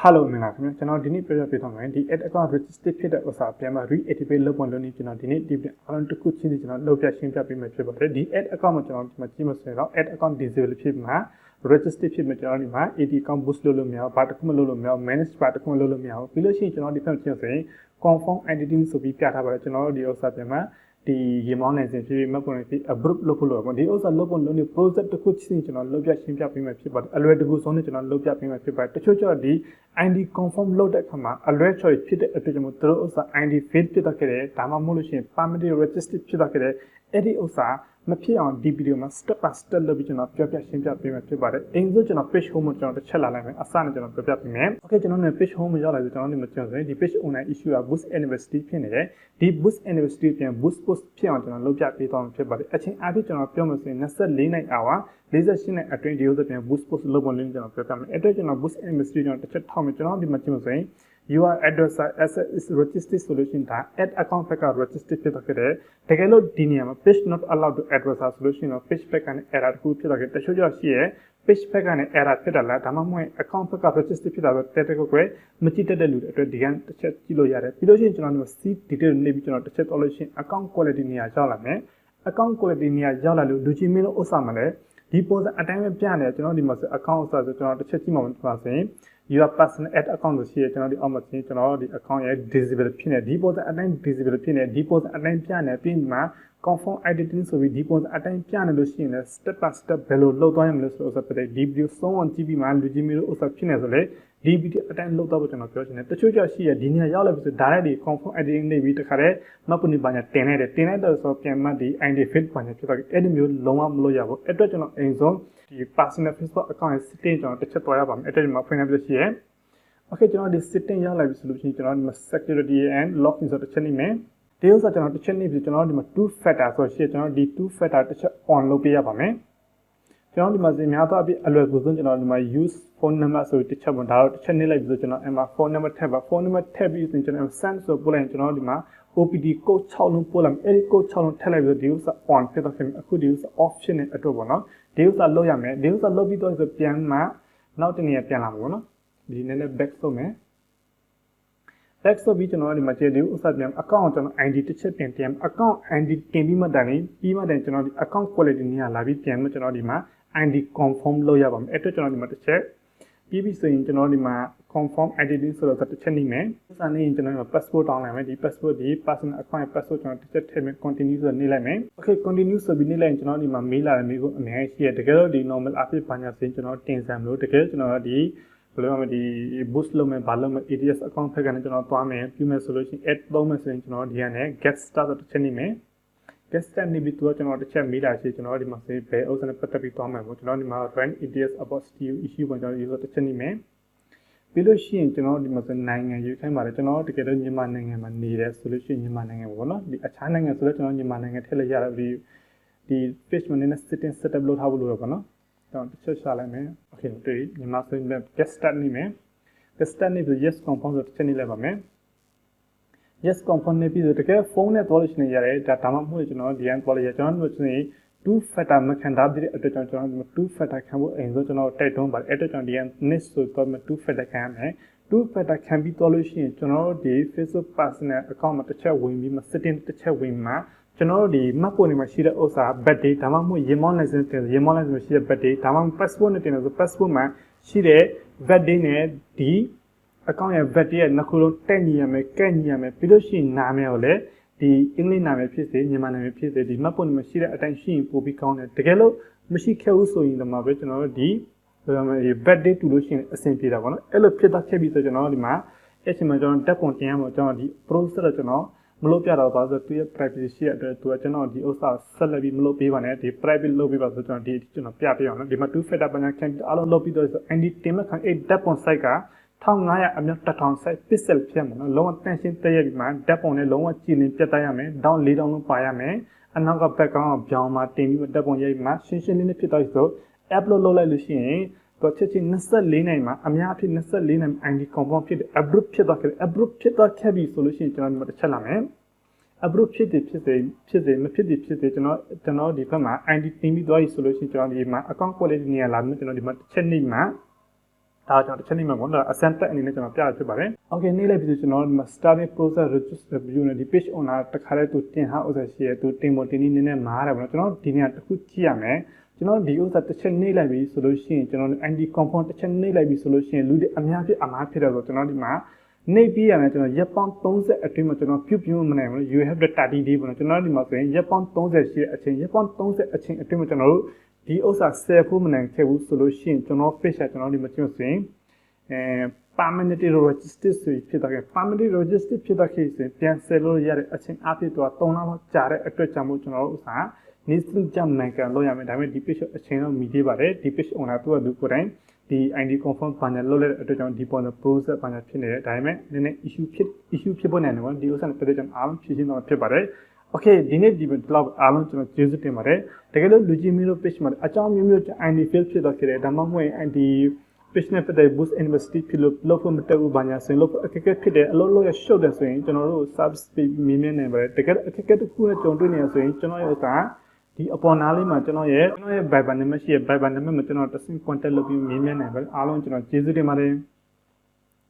Hello မင်္ဂလာခင်ဗျာကျွန်တော်ဒီနေ့ပြောပြသွားမယ်ဒီ ad account register ဖြစ်တဲ့ဥစ္စာပြန်မှာ reactivate လုပ်ဖို့လုပ်နေကျွန်တော်ဒီနေ့ဒီအားလုံးတစ်ခုချင်းစီကျွန်တော်လုပ်ပြရှင်းပြပေးမယ်ဖြစ်ပါတယ်ဒီ ad account မှာကျွန်တော်ဒီမှာကြည့်မစဲတော့ ad account disable ဖြစ်မှာ register ဖြစ်မှာကျွန်တော်ဒီမှာ AD account boost လုပ်လို့မရဘူးဘာတစ်ခုမလုပ်လို့မရဘူး manage ဘာတစ်ခုမလုပ်လို့မရဘူးပြီးလို့ရှိရင်ကျွန်တော်ဒီဖက်ချင်းဆိုရင် confirm identity ဆိုပြီးပြထားပါတယ်ကျွန်တော်ဒီဥစ္စာပြန်မှာဒီရေမောင်းနိုင်စဉ်ဖြစ်ပြီးမှတ်ပုံနဲ့ approve လုပ်ဖို့လုပ်ပါဒီဥစ္စာလုပ်ဖို့လုပ်နေ process တစ်ခုချင်းကျွန်တော်လုပ်ပြရှင်းပြပေးမယ်ဖြစ်ပါတယ်အလွယ်တကူဆုံးနဲ့ကျွန်တော်လုပ်ပြပေးမယ်ဖြစ်ပါတယ်တချို့ကျတော့ဒီ ID confirm လုပ်တဲ့အခါမှာအလွယ်ချော်ဖြစ်တဲ့အတွက်ကြောင့်သူတို့ဥစ္စာ ID fail ဖြစ်တတ်ခဲ့တယ်ဒါမှမဟုတ်လို့ရှိရင် permanent register ဖြစ်တတ်ခဲ့တယ်အဲ့ဒီဥစ္စာမဖြစ်အောင်ဒီဗီဒီယိုမှာ step by step လုပ်ပြီးကျွန်တော်ပြောပြရှင်းပြပေးမယ်ဖြစ်ပါတယ်အရင်ဆုံးကျွန်တော် page home ကိုကျွန်တော်တစ်ချက်လာလိုက်မယ်အစနဲ့ကျွန်တော်ပြောပြပေးမယ် okay ကျွန်တော်နဲ့ page home ကိုရောက်လာပြီကျွန်တော်တို့မကျွန်တော်ဆိုရင်ဒီ page owner issue က boost university ဖြစ်နေတယ်ဒီ boost university ပြန် boost post ဖြစ်အောင်ကျွန်တော်လုပ်ပြပေးသွားမှာဖြစ်ပါတယ်အချိန်အားဖြင့်ကျွန်တော်ပြောမယ်ဆိုရင်24နိုင်hour 48နိုင်အတွင်းဒီဥစ္စာပြန် boost post လုပ်ဖို့လင်းကျွန်တော်ပြောပြမယ်အဲ့တော့ကျွန်တော် boost university ကျွန်တော်တစ်ချက်ထောက်မယ်ကျွန်တော်ဒီမှာကြည့်မယ်ဆိုရင်your address is registered solution ဒါ add account ဘက်က registered ဖြစ်တော့ခဲ့တယ်တကယ်လို့ဒီနေရာမှာ page not allowed to address solution တော့ page ဘက်ကနေ error တစ်ခုဖြစ်တော့ခဲ့တချို့ကျတော့ရှိရဲ့ page ဘက်ကနေ error ဖြစ်တာလားဒါမှမဟုတ် account ဘက်က registered ဖြစ်တာပဲတက်ကိုပဲမကြည့်တတ်တဲ့လူတွေအတွက်ဒီကတစ်ချက်ကြည့်လို့ရတယ်ပြီးလို့ရှိရင်ကျွန်တော်တို့ see detail နေပြီးကျွန်တော်တစ်ချက်တော့လို့ရှိရင် account quality နေရာရောက်လာမယ် account quality နေရာရောက်လာလို့လူချင်းမင်းလို့ဥစ္စာမှာလဲဒီပုံစံအတိုင်းပဲပြနေတယ်ကျွန်တော်ဒီမှာဆို account ဥစ္စာဆိုကျွန်တော်တစ်ချက်ကြည့်မှပါဆိုရင်your personal ad account ကိုရှိရကျွန်တော်ဒီအောက်မှာကျွန်တော်ဒီ account ရဲ့ disable ဖြစ်နေဒီပုံစံအတိုင်း disable ဖြစ်နေဒီပုံစံအတိုင်းပြနေပြီးမှ confirm identity ဆိုပြီးဒီပုံစံအတိုင်းပြနေလို့ရှိရင်လည်း step by step ဘယ်လိုလုပ်သွားရမလဲဆိုတော့ဒီ video ဆုံးအောင်ကြည့်ပြီးမှလူကြီးမျိုးဥစ္စာဖြစ်နေဆိုလေဒီ video အတိုင်းလုပ်တော့ကျွန်တော်ပြောချင်တယ်တချို့ကျရှိရဒီနေရာရောက်လာပြီဆို direct ဒီ confirm identity နေပြီးတခါတည်းမှတ်ပုံနေပါညာတင်လိုက်တော့ဆိုပြန်မှဒီ ID fit ပါညာဖြစ်သွားပြီအဲ့ဒီမျိုးလုံးဝမလုပ်ရဘူးအဲ့အတွက်ကျွန်တော်အိမ်ဆုံးဒီ personal Facebook account ရဲ့ setting ကျွန်တော်တစ်ချက်တွားရပါမယ်အဲ့ဒါဒီမှာဖွင့်နေပြရှိရokay ကျွန်တော်ဒီ setting ရောက်လာပြီဆိုလို့ရှိရင်ကျွန်တော်ဒီမှာ security and login ဆိုတစ်ချက်နေမယ်ဒီဥစ္စာကျွန်တော်တစ်ချက်နေပြီကျွန်တော်ဒီမှာ two factor ဆိုရှိကျွန်တော်ဒီ two factor တစ်ချက် on လုပ်ပေးရပါမယ်ကျွန်တော်ဒီမှာစင်များတော့အပြည့်အလွယ်ကူဆုံးကျွန်တော်ဒီမှာ use phone number ဆိုတစ်ချက်ပေါ့ဒါတော့တစ်ချက်နေလိုက်ပြီဆိုကျွန်တော်အဲ့မှာ phone number ထည့်ပါ phone number ထည့်ပြီးဆိုရင်ကျွန်တော် send ဆိုပို့လိုက်ကျွန်တော်ဒီမှာ OPD code 6လုံးပို့လိုက်အဲ့ဒီ code 6လုံးထည့်လိုက်ပြီးဒီဥစ္စာ on ဖြစ်တော့ခင်အခုဒီဥစ္စာ off ဖြစ်နေအတွက်ပေါ့နော်ဒီဥစ္စာလုပ်ရမယ်ဒီဥစ္စာလုပ်ပြီးတော့ဆိုပြန်မှနောက်တနေ့ပြန်လာမှာပေါ့နော်ဒီနည်းနည်း back ဆိုမယ် back ဆိုပြီးကျွန်တော်ဒီမှာကြည့်ဒီဥစ္စာပြန် account ကျွန်တော် ID တစ်ချက်ပြန် account ID တင်ပြီးမှတန်နေပြီးမှတန်ကျွန်တော်ဒီ account quality နေရာလာပြီးပြန်မှကျွန်တော်ဒီမှာ ID confirm လုပ်ရပါမယ်အဲ့တော့ကျွန်တော်ဒီမှာတစ်ချက်ပြီးပြီဆိုရင်ကျွန်တော်ဒီမှာ confirm identity ဆိုတော့တစ်ချက်နေမယ်ဥစ္စာနေရင်ကျွန်တော်ဒီမှာ passport တောင်းလိုက်မယ်ဒီ passport ဒီ personal account passport ကျွန်တော်တစ်ချက်ထည့်မယ် continue ဆိုနေလိုက်မယ် okay continue ဆိုပြီးနေလိုက်ရင်ကျွန်တော်ဒီမှာ mail လာတယ် mail ကိုအများကြီးရှိရတကယ်တော့ဒီ normal update ဘာညာဆိုရင်ကျွန်တော်တင်ဆက်မလို့တကယ်ကျွန်တော်ဒီဘယ်လိုမှဒီ boost လုပ်မယ်ဘာလုပ်မယ် ADS account ဖက်ကနေကျွန်တော်သွားမယ်ပြီးမယ်ဆိုလို့ရှိရင် add သုံးမယ်ဆိုရင်ကျွန်တော်ဒီကနေ get start ဆိုတစ်ချက်နေမယ် get start နေပြီးတော့ကျွန်တော်တစ်ချက်မေးလာရှိကျွန်တော်ဒီမှာစေဘယ်ဥစ္စာနဲ့ပတ်သက်ပြီးသွားမယ်ပေါ့ကျွန်တော်ဒီမှာ run ADS about STU issue ကိုကျွန်တော် user တစ်ချက်နေမယ်ပြီးလို့ရှိရင်ကျွန်တော်ဒီမှာဆိုနိုင်ငံရွေးခိုင်းပါတယ်ကျွန်တော်တကယ်တော့မြန်မာနိုင်ငံမှာနေတယ်ဆိုလို့ရှိရင်မြန်မာနိုင်ငံပေါ့နော်ဒီအခြားနိုင်ငံဆိုတော့ကျွန်တော်မြန်မာနိုင်ငံထည့်လိုက်ရတယ်ဒီ page မှာနေ setting setup လုပ်ထားဖို့လိုတော့ပေါ့နော်တော့တစ်ချက်ရှာလိုက်မယ် okay ဒီမြန်မာဆိုရင် get start နေမယ် get start နေပြီး yes confirm ဆိုတစ်ချက်နေလိုက်ပါမယ် yes confirm နေပြီးတော့တကယ်ဖုန်းနဲ့သွားလို့ရှိရင်ရတယ်ဒါမှမဟုတ်ကျွန်တော်ဒီန်သွားလို့ရကျွန်တော်တို့ဆိုရင် two factor မခံထားတဲ့အတွက်ကျွန်တော် two factor ခံဖို့အိမ်ဆိုကျွန်တော်တိုက်တွန်းပါတယ်အဲ့တော့ကျွန်တော်ဒီန် next ဆိုတော့ two factor ခံရမယ် two factor ခံပြီးသွားလို့ရှိရင်ကျွန်တော်တို့ဒီ Facebook personal account မှာတစ်ချက်ဝင်ပြီးမှ setting တစ်ချက်ဝင်မှာကျွန်တော်တို့ဒီမှတ်ပုံတွေမှာရှိတဲ့ဥစ္စာ birthday ဒါမှမဟုတ်ရေမောင်းနိုင်စဉ်တင်ရေမောင်းနိုင်စဉ်ရှိတဲ့ birthday ဒါမှမဟုတ် passport နဲ့တင်လို့ဆို passport မှာရှိတဲ့ birthday နဲ့ဒီ account ရဲ့ birthday ရဲ့နှစ်ခုလုံးတက်ညီရမယ်ကဲ့ညီရမယ်ပြီးလို့ရှိရင်နာမည်ကိုလည်းဒီအင်္ဂလိပ်နာမည်ဖြစ်စေမြန်မာနာမည်ဖြစ်စေဒီမှတ်ပုံတွေမှာရှိတဲ့အတိုင်းရှိရင်ပို့ပြီးကောင်းတယ်တကယ်လို့မရှိခဲ့ဘူးဆိုရင်တော့ပဲကျွန်တော်တို့ဒီ birthday တူလို့ရှိရင်အဆင်ပြေတာပေါ့နော်အဲ့လိုဖြစ်သွားခဲ့ပြီဆိုကျွန်တော်တို့ဒီမှာအဲ့ချိန်မှာကျွန်တော်တက်ပုံတင်ရမှာကျွန်တော်ဒီ process တော့ကျွန်တော်မလုပ်ပြတော့ပါဆိုသူရဲ့ privacy ရှိတဲ့အတွက်သူကကျွန်တော်ဒီဥစ္စာဆက်လက်ပြီးမလုပ်ပေးပါနဲ့ဒီ private လုပ်ပေးပါဆိုကျွန်တော်ဒီကျွန်တော်ပြပေးအောင်နော်ဒီမှာ two factor ပညာခံအားလုံးလုပ်ပြီးတော့ဆို ID တင်မဲ့ခံအဲ့ data point site က1500အမြောက်1000 site pixel ဖြစ်မှာနော်လုံးဝတန်ရှင်းတည့်ရပြီးမှ data point နဲ့လုံးဝကြည်လင်ပြတ်သားရမယ် down 4000လုံးပါရမယ်အနောက်က background ကိုပြောင်းမှတင်ပြီး data point ရိုက်မှရှင်းရှင်းလေးနဲ့ဖြစ်သွားပြီဆို upload လုပ်လိုက်လို့ရှိရင်တော့ချက်ချင်း24နိုင်မှာအများအဖြစ်24နိုင် ID confirm ဖြစ်တယ် approve ဖြစ်သွားခဲ့တယ် approve ဖြစ်သွားခဲ့ပြီဆိုလို့ရှိရင်ကျွန်တော်ဒီမှာတစ်ချက်လာမယ် approve ဖြစ်တယ်ဖြစ်စေမဖြစ်တယ်ဖြစ်စေကျွန်တော်ဒီဘက်မှာ ID တင်ပြီးသွားပြီဆိုလို့ရှိရင်ကျွန်တော်ဒီမှာ account quality နေရာလာမယ်ကျွန်တော်ဒီမှာတစ်ချက်နေမှာ ဒါကျွန်တော်တစ်ချက်နေမှာပေါ့နော်အစမ်းတက်အနေနဲ့ကျွန်တော်ပြရဖြစ်ပါတယ် Okay နေ့လိုက်ပြီဆိုကျွန်တော် starting process register view နဲ့ဒီ page owner တခါတည်းသူတင်ဟာဥစ္စာရှိရသူတင်ပေါ်တင်နေနဲ့မားတယ်ပေါ့နော်ကျွန်တော်ဒီနေရာတစ်ခုကြည့်ရမယ်ကျွန်တော်ဒီဥစ္စာတစ်ချက်နေ့လိုက်ပြီဆိုလို့ရှိရင်ကျွန်တော် ID compound တစ်ချက်နေ့လိုက်ပြီဆိုလို့ရှိရင်လူတွေအများဖြစ်အမားဖြစ်တယ်ဆိုကျွန်တော်ဒီမှာနေပြီးရမယ်ကျွန်တော်ရက်ပေါင်း30အတွင်းမှာကျွန်တော်ပြုတ်ပြုံးမနိုင်ဘူး you have the 30 day ပေါ့နော်ကျွန်တော်ဒီမှာဆိုရင်ရက်ပေါင်း30ရှိတဲ့အချိန်ရက်ပေါင်း30အချိန်အတွင်းမှာကျွန်တော်တို့ဒီဥစ္စာ10ဖို့မနိုင်ခဲ့ဘူးဆိုလို့ရှိရင်ကျွန်တော် page ကျွန်တော်ဒီမှာကျွန်တော်ဆိုရင်permanently registered ဆိုဖြစ်တော့ permanently registered ဖြစ်တော့ခေဆိုရင်ပြန်ဆက်လို့ရတဲ့အချိန်အပြည့်တော့3လလောက်ကြာတဲ့အတွက်ကြောင့်မို့ကျွန်တော်တို့ဥစ္စာနေစကြနိုင်ကန်လို့ရမယ်ဒါပေမဲ့ဒီ page အချိန်တော့မီသေးပါတယ်ဒီ page owner သူကသူကိုယ်တိုင်ဒီ ID confirm ဘာညာလုပ်လိုက်တဲ့အတွက်ကြောင့်ဒီပေါ်တဲ့ process ဘာညာဖြစ်နေတယ်ဒါပေမဲ့နည်းနည်း issue ဖြစ်ပေါ်နေတယ်ပေါ့ဒီဥစ္စာနဲ့ပတ်သက်ကြောင့်အားလုံးဖြည့်ရှင်းတော့ဖြစ်ပါတယ် Okay ဒီနေ့ဒီလောက်အားလုံးကျွန်တော်ကျေးဇူးတင်ပါတယ်တကယ်လို့လူကြီးမျိုး page မှာအကြောင်းမျိုးမျိုး ID fail ဖြစ်တော့ခဲ့တယ်ဒါမှမဟုတ် ID page နဲ့ပတ်သက် boost university ဖြစ်လို့လုပ်ဖို့မတက်ဘူးဘာညာဆိုရင်လုပ်အခက်အခဲဖြစ်တယ်အလုပ်လုပ်ရရှုပ်တယ်ဆိုရင်ကျွန်တော်တို့ service မြင်မြင်နေပါတယ်တကယ်အခက်အခဲတစ်ခုနဲ့ကြုံတွေ့နေရဆိုရင်ကျွန်တော်ရဲ့ဥစ္စာဒီအပေါ်နားလေးမှာကျွန်တော်ရဲ့ Viber နံပါတ်ရှိရဲ့ Viber နံပါတ်မှာကျွန်တော်တဆင့် contact လုပ်ပြီးမြင်မြင်နိုင်ပါတယ်အားလုံးကျွန်တော်ကျေးဇူးတင်ပါတယ်